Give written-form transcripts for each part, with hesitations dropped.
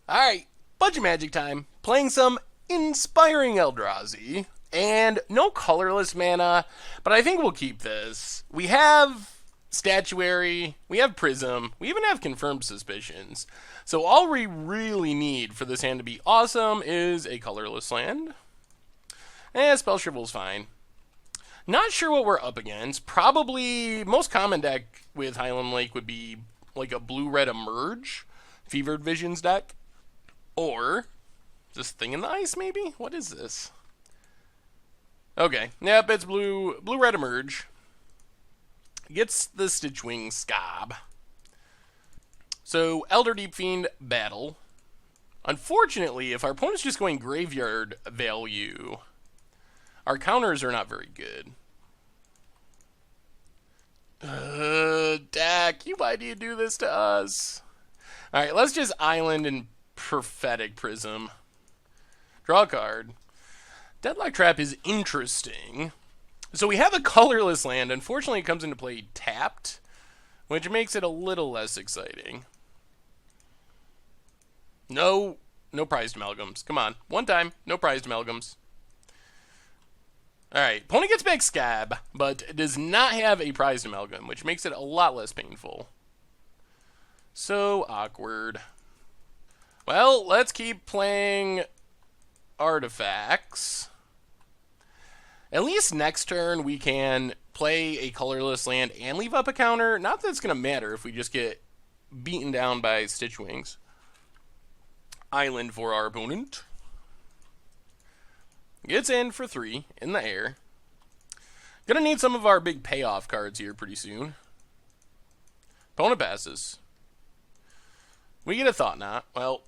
Alright, bunch of magic time. Playing some Inspiring Elder-Deep, and no colorless mana, but I think we'll keep this. We have Statuary, we have Prism, we even have Confirmed Suspicions. So all we really need for this hand to be awesome is a colorless land. Spell Shrivel's fine. Not sure what we're up against. Probably most common deck with Highland Lake would be like a blue-red Emerge, Fevered Visions deck. Or this Thing in the Ice, maybe? What is this? Okay, yep, it's blue-red Emerge. Gets the Stitchwing Scab. So, Elder-Deep Fiend, battle. Unfortunately, if our opponent's just going graveyard value, our counters are not very good. Dak, why do you do this to us? Alright, let's just Island and Prophetic Prism. Draw a card. Deadlock Trap is interesting. So we have a colorless land. Unfortunately, it comes into play tapped, which makes it a little less exciting. No prized amalgams. Come on. One time. No prized amalgams. Alright. Opponent gets back Scab, but does not have a prized amalgam, which makes it a lot less painful. So awkward. Well, let's keep playing artifacts. At least next turn we can play a colorless land and leave up a counter. Not that it's going to matter if we just get beaten down by Stitchwings. Island for our opponent. Gets in for 3 in the air. Gonna need some of our big payoff cards here pretty soon. Opponent passes. We get a Thought Knot. Well,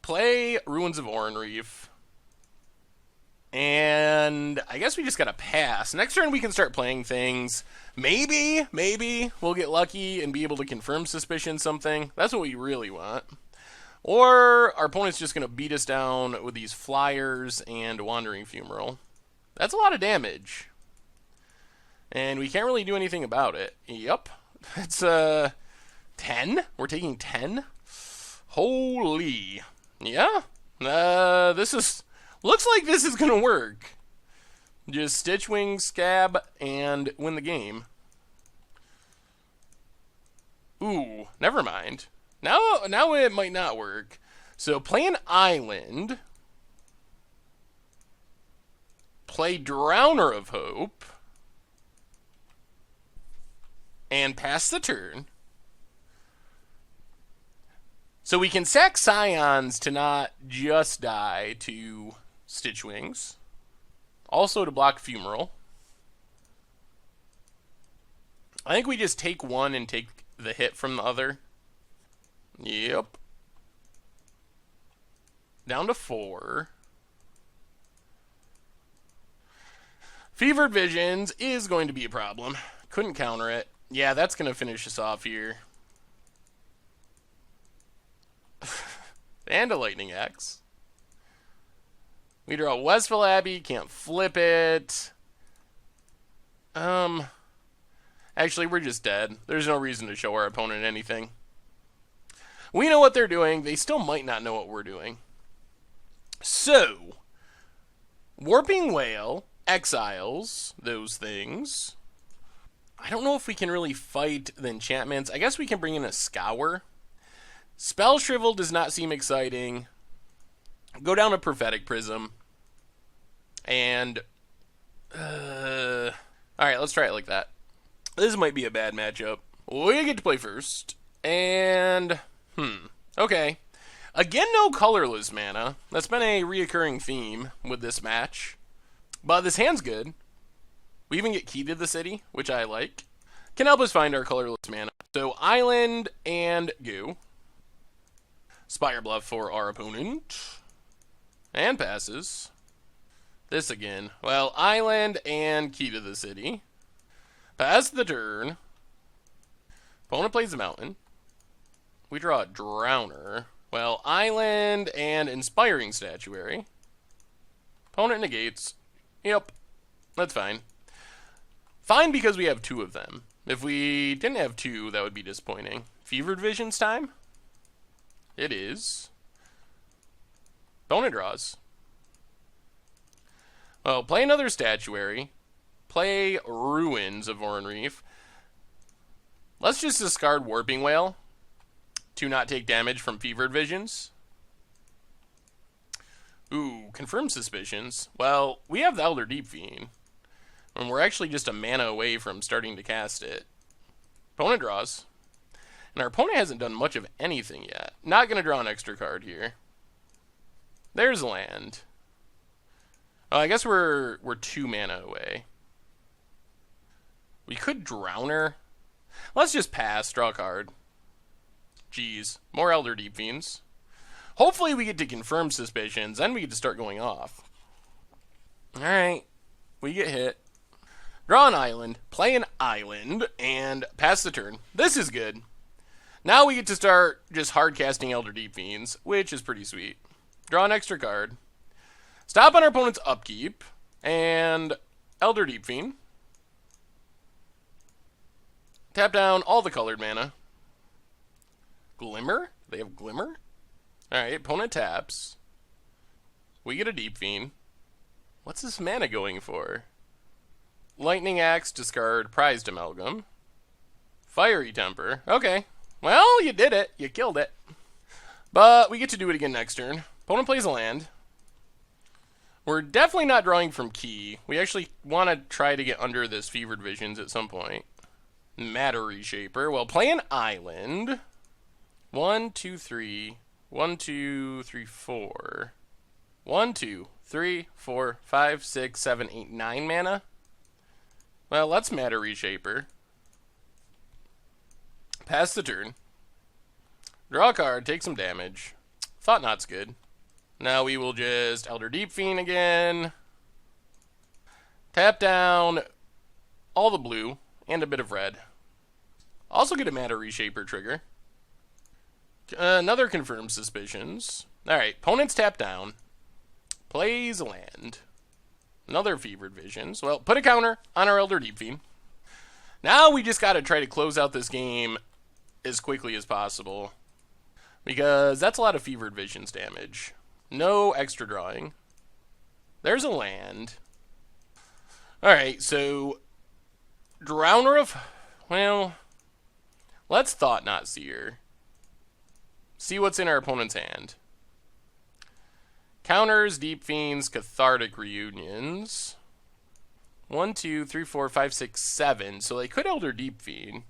play Ruins of Oran-Reef. And I guess we just gotta pass. Next turn we can start playing things. Maybe we'll get lucky and be able to confirm suspicion something. That's what we really want. Or our opponent's just gonna beat us down with these Flyers and Wandering Fumarole. That's a lot of damage. And we can't really do anything about it. Yup. It's 10? We're taking 10? Holy. Yeah. This is... Looks like this is going to work. Just Stitchwing, Scab, and win the game. Ooh, never mind. Now it might not work. So play an Island. Play Drowner of Hope. And pass the turn. So we can sack Scions to not just die to Stitchwings. Also to block Fumarole. I think we just take one and take the hit from the other. Yep. Down to 4. Fevered Visions is going to be a problem. Couldn't counter it. Yeah, that's going to finish us off here. And a Lightning Axe. We draw Westville Abbey, can't flip it. Actually, we're just dead. There's no reason to show our opponent anything. We know what they're doing. They still might not know what we're doing. So, Warping Whale, Exiles, those things. I don't know if we can really fight the enchantments. I guess we can bring in a Scour. Spell Shrivel does not seem exciting. Go down to Prophetic Prism. And, alright, let's try it like that. This might be a bad matchup. We get to play first. And, okay. Again, no colorless mana. That's been a reoccurring theme with this match. But this hand's good. We even get Key to the City, which I like. Can help us find our colorless mana. So, Island and Goo. Spire Bluff for our opponent. And passes. This again. Well, Island and Key to the City. Pass the turn. Opponent plays the Mountain. We draw a Drowner. Well, Island and Inspiring Statuary. Opponent negates. Yep. That's fine. Fine because we have 2 of them. If we didn't have 2, that would be disappointing. Fevered Visions time? It is. Opponent draws. Oh, play another Statuary. Play Ruins of Oran-Reef. Let's just discard Warping Whale to not take damage from Fevered Visions. Ooh, confirm suspicions. Well, we have the Elder-Deep Fiend, and we're actually just a mana away from starting to cast it. Opponent draws. And our opponent hasn't done much of anything yet. Not going to draw an extra card here. There's land. Oh, I guess we're 2 mana away. We could Drowner. Let's just pass, draw a card. Jeez, more Elder-Deep Fiends. Hopefully we get to confirm suspicions, then we get to start going off. Alright, we get hit. Draw an island, play an island, and pass the turn. This is good. Now we get to start just hard casting Elder-Deep Fiends, which is pretty sweet. Draw an extra card. Stop on our opponent's upkeep, and Elder-Deep Fiend. Tap down all the colored mana. Glimmer? They have Glimmer? Alright, opponent taps. We get a Deep Fiend. What's this mana going for? Lightning Axe, discard Prized Amalgam. Fiery Temper. Okay. Well, you did it. You killed it. But we get to do it again next turn. Opponent plays a land. We're definitely not drawing from Key. We actually want to try to get under this Fevered Visions at some point. Matter Reshaper. Well, play an island. 1, 2, 3. 1, 2, 3, 4. 1, 2, 3, 4, 5, 6, 7, 8, 9 mana. Well, let's Matter Reshaper. Pass the turn. Draw a card, take some damage. Thought Knot's good. Now we will just Elder-Deep Fiend again. Tap down all the blue and a bit of red. Also get a Matter Reshaper trigger. Another confirmed suspicions. Alright, opponent's tap down. Plays a land. Another Fevered Visions. Well, put a counter on our Elder-Deep Fiend. Now we just got to try to close out this game as quickly as possible, because that's a lot of Fevered Visions damage. No extra drawing. There's a land. Alright, so Drowner of... Well, let's Thought Knot Seer. See what's in our opponent's hand. Counters, Deep Fiends, Cathartic Reunions. 1, 2, 3, 4, 5, 6, 7. So they could Elder-Deep Fiend.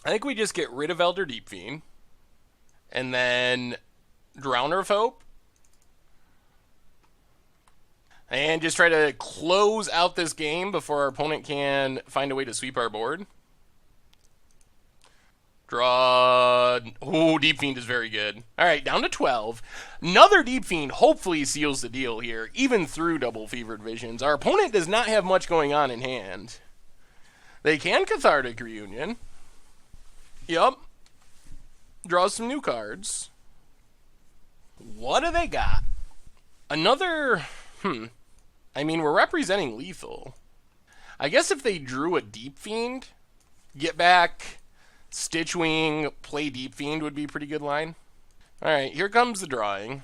I think we just get rid of Elder-Deep Fiend. And then Drowner of Hope. And just try to close out this game before our opponent can find a way to sweep our board. Draw. Oh, Deep Fiend is very good. Alright, down to 12. Another Deep Fiend hopefully seals the deal here, even through double Fevered Visions. Our opponent does not have much going on in hand. They can Cathartic Reunion. Yup. Draw some new cards. What do they got? Another... I mean, we're representing lethal. I guess if they drew a Deep Fiend, get back... Stitchwing, play Deep Fiend would be a pretty good line. Alright, here comes the drawing.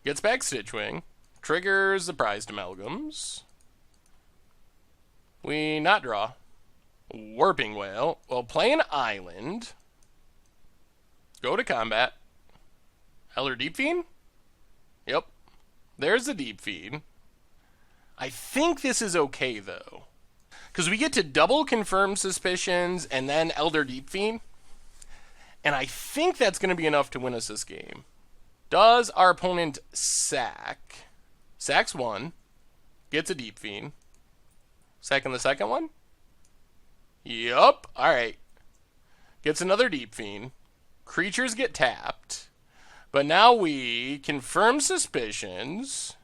Gets back Stitchwing. Triggers the Prized Amalgams. We not draw. Warping Whale. Well, play an island. Go to combat. Elder-Deep Fiend? Yep. There's the Deep Fiend. I think this is okay, though. Because we get to double confirm suspicions and then Elder-Deep Fiend. And I think that's going to be enough to win us this game. Does our opponent sack? Sacks one. Gets a Deep Fiend. Sacking the second one? Yup. Alright. Gets another Deep Fiend. Creatures get tapped. But now we confirm suspicions.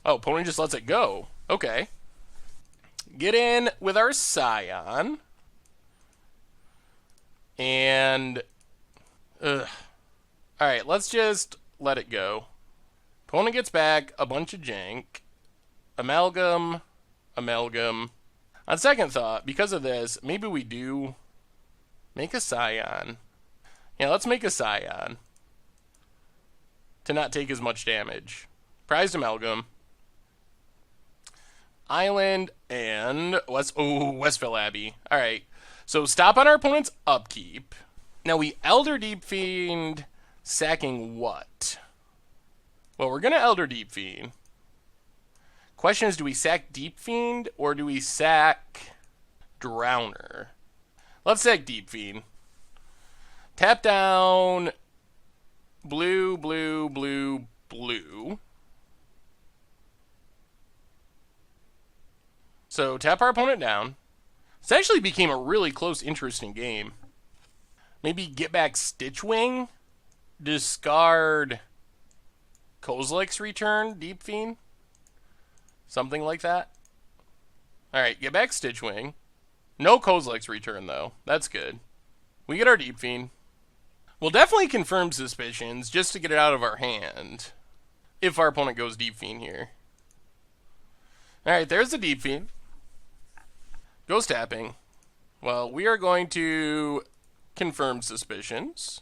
Oh, opponent just lets it go. Okay. Get in with our Scion. And... Alright, let's just let it go. Opponent gets back a bunch of jank. Amalgam. Amalgam. On second thought, because of this, maybe we do make a Scion. Yeah, let's make a Scion to not take as much damage. Prized Amalgam. Island and Westville Abbey. Alright. So stop on our opponent's upkeep. Now we Elder-Deep Fiend sacking what? Well, we're going to Elder-Deep Fiend. Question is, do we sack Deep Fiend or do we sack Drowner? Let's sack Deep Fiend. Tap down blue, blue, blue, blue. So tap our opponent down. This actually became a really close, interesting game. Maybe get back Stitchwing. Discard Kozilek's Return, Deep Fiend. Something like that. Alright, get back Stitchwing. No Kozilek's Return, though. That's good. We get our Deep Fiend. We'll definitely confirm Suspicions just to get it out of our hand. If our opponent goes Deep Fiend here. Alright, there's the Deep Fiend. Goes tapping. Well, we are going to confirm Suspicions.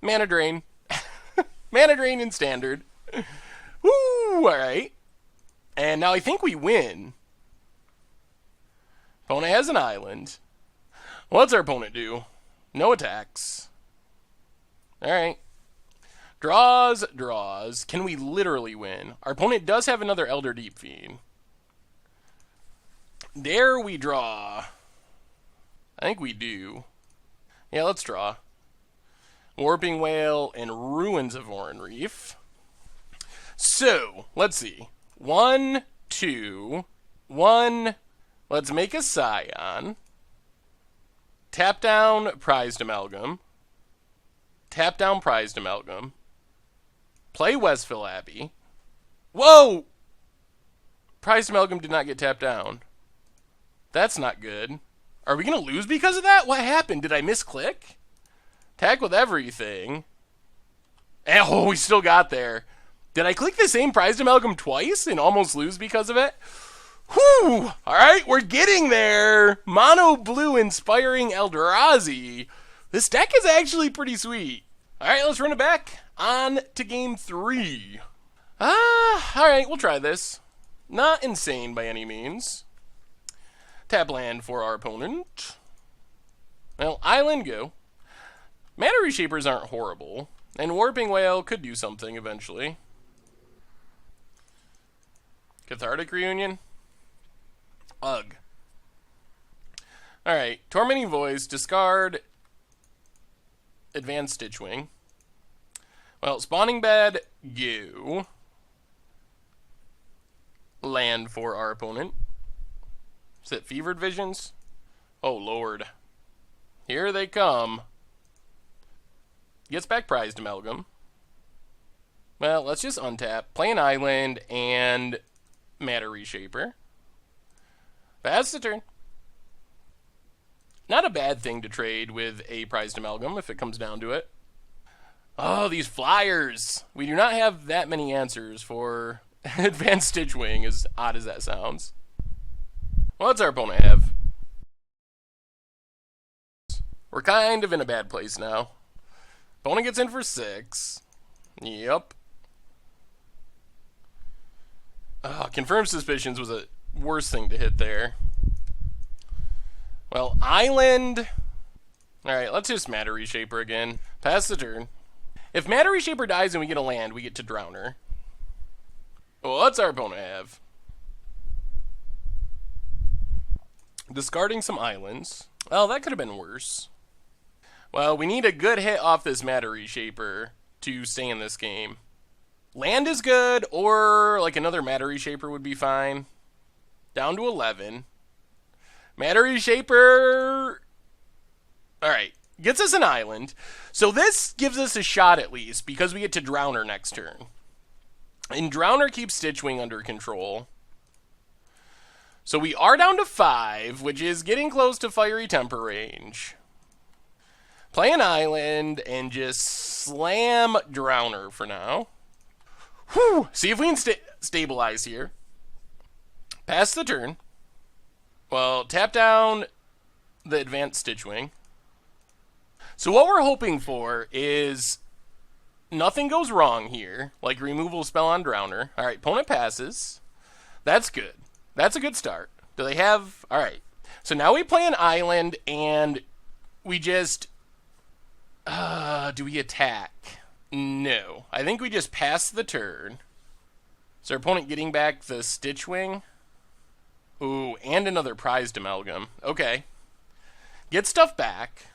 Mana Drain. Mana Drain in Standard. Woo! Alright. And now I think we win. Opponent has an island. What's our opponent do? No attacks. Alright. Draws, draws. Can we literally win? Our opponent does have another Elder-Deep Fiend. Dare we draw? I think we do. Yeah, let's draw. Warping Whale and Ruins of Oran Reef. So, let's see. 1, 2, 1. Let's make a Scion. Tap down Prized Amalgam. Tap down Prized Amalgam. Play Westville Abbey. Whoa! Prized Amalgam did not get tapped down. That's not good. Are we going to lose because of that? What happened? Did I misclick? Attack with everything. Oh, we still got there. Did I click the same Prized Amalgam twice and almost lose because of it? Whew! Alright, we're getting there. Mono blue Inspiring Elder-Deep. This deck is actually pretty sweet. Alright, let's run it back. On to game 3. Alright, we'll try this. Not insane by any means. Tap land for our opponent. Well, Island go. Mana Reshapers aren't horrible. And Warping Whale could do something eventually. Cathartic Reunion. Ugh. Alright, Tormenting Voice, discard Advanced Stitchwing. Well, Spawning Bed, go. Land for our opponent. Is it Fevered Visions? Oh, Lord. Here they come. Gets back Prized Amalgam. Well, let's just untap. Play an island and Matter Reshaper. That's the turn. Not a bad thing to trade with a Prized Amalgam if it comes down to it. Oh, these flyers. We do not have that many answers for Advanced Stitchwing, as odd as that sounds. What's our opponent have? We're kind of in a bad place now. Opponent gets in for 6. Yep. Confirmed Suspicions was a worse thing to hit there. Well, Island. Alright, let's just Matter Reshaper again. Pass the turn. If Matter Reshaper dies and we get a land, we get to Drowner. Well, what's our opponent have? Discarding some islands. Well, that could have been worse. Well, we need a good hit off this Matter Reshaper to stay in this game. Land is good, or like another Matter Reshaper would be fine. Down to 11. Matter Reshaper. Alright, gets us an island. So this gives us a shot at least, because we get to Drowner next turn. And Drowner keeps Stitchwing under control. So we are down to 5, which is getting close to Fiery Temper range. Play an island and just slam Drowner for now. Whew! See if we can stabilize here. Pass the turn. Well, tap down the Advanced Stitchwing. So what we're hoping for is nothing goes wrong here, like removal spell on Drowner. All right, opponent passes. That's good. That's a good start. Do they have... All right. So now we play an island, and we just... do we attack? No. I think we just pass the turn. Is our opponent getting back the Stitchwing? Ooh, and another prized amalgam. Okay. Get stuff back.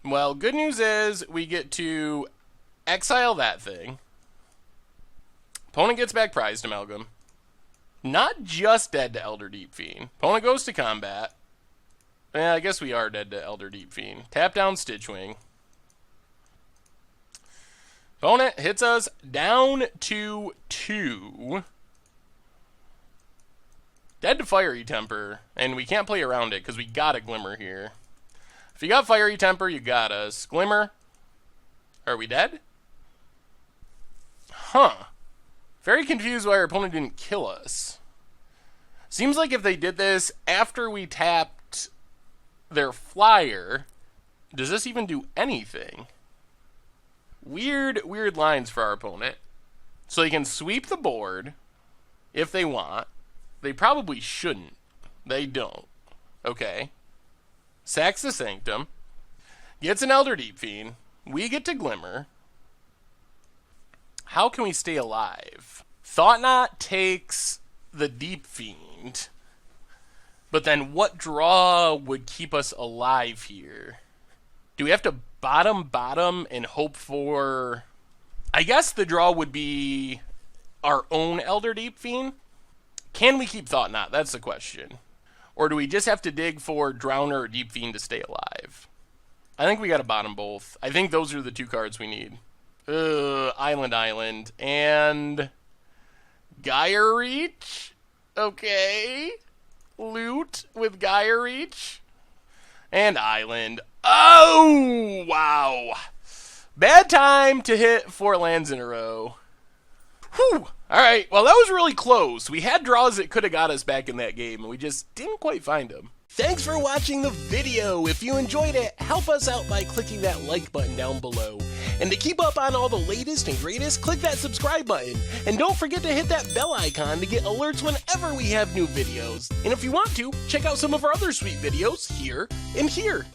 Well, good news is we get to exile that thing. Opponent gets back prized amalgam. Not just dead to Elder-Deep Fiend. Opponent goes to combat. Yeah, I guess we are dead to Elder-Deep Fiend. Tap down Stitchwing. Opponent hits us down to 2. Dead to Fiery Temper, and we can't play around it because we got a Glimmer here. If you got Fiery Temper, you got us. Glimmer. Are we dead? Huh. Very confused why our opponent didn't kill us. Seems like if they did this after we tapped their flyer, does this even do anything? Weird lines for our opponent. So they can sweep the board if they want. They probably shouldn't. They don't. Okay. Sacks the Sanctum. Gets an Elder-Deep Fiend. We get to Glimmer. How can we stay alive? Thought-Knot takes the Deep Fiend. But then what draw would keep us alive here? Do we have to bottom and hope for... I guess the draw would be our own Elder-Deep Fiend. Can we keep Thought-Knot? That's the question. Or do we just have to dig for Drowner or Deep Fiend to stay alive? I think we got to bottom both. I think those are the 2 cards we need. Island, and Gaia Reach. Okay. Loot with Gaia Reach. And Island. Oh, wow. Bad time to hit 4 lands in a row. Whew. All right, well, that was really close. We had draws that could have got us back in that game, and we just didn't quite find them. Thanks for watching the video. If you enjoyed it, help us out by clicking that like button down below. And to keep up on all the latest and greatest, click that subscribe button. And don't forget to hit that bell icon to get alerts whenever we have new videos. And if you want to, check out some of our other sweet videos here and here.